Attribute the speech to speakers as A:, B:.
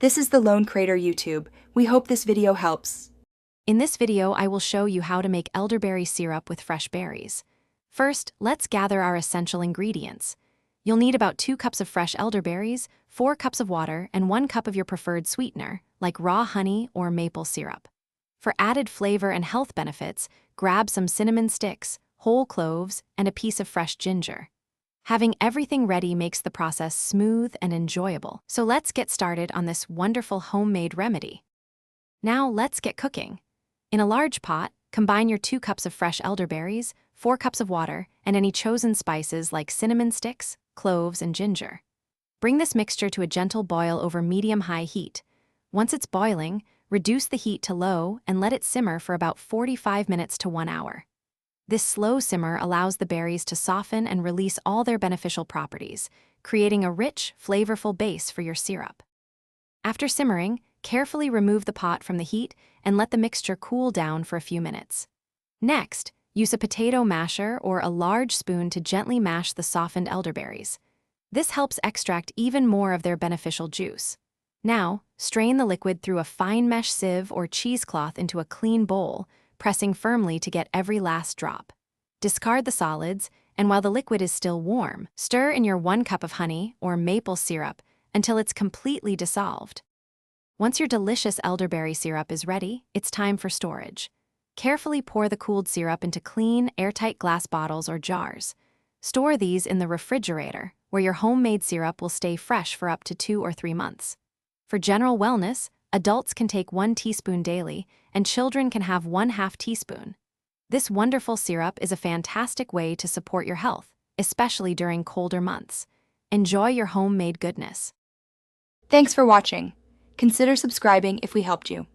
A: This is the Lone Crater YouTube. We hope this video helps.
B: In this video, I will show you how to make elderberry syrup with fresh berries. First, let's gather our essential ingredients. You'll need about 2 cups of fresh elderberries, 4 cups of water, and 1 cup of your preferred sweetener, like raw honey or maple syrup. For added flavor and health benefits, grab some cinnamon sticks, whole cloves, and a piece of fresh ginger. Having everything ready makes the process smooth and enjoyable. So let's get started on this wonderful homemade remedy. Now let's get cooking. In a large pot, combine your 2 cups of fresh elderberries, 4 cups of water, and any chosen spices like cinnamon sticks, cloves, and ginger. Bring this mixture to a gentle boil over medium-high heat. Once it's boiling, reduce the heat to low and let it simmer for about 45 minutes to 1 hour. This slow simmer allows the berries to soften and release all their beneficial properties, creating a rich, flavorful base for your syrup. After simmering, carefully remove the pot from the heat and let the mixture cool down for a few minutes. Next, use a potato masher or a large spoon to gently mash the softened elderberries. This helps extract even more of their beneficial juice. Now, strain the liquid through a fine mesh sieve or cheesecloth into a clean bowl, pressing firmly to get every last drop. Discard the solids, and while the liquid is still warm, stir in your 1 cup of honey or maple syrup until it's completely dissolved. Once your delicious elderberry syrup is ready, it's time for storage. Carefully pour the cooled syrup into clean, airtight glass bottles or jars. Store these in the refrigerator, where your homemade syrup will stay fresh for up to 2 or 3 months. For general wellness, adults can take 1 teaspoon daily, and children can have 1/2 teaspoon. This wonderful syrup is a fantastic way to support your health, especially during colder months. Enjoy your homemade goodness.
A: Thanks for watching. Consider subscribing if we helped you.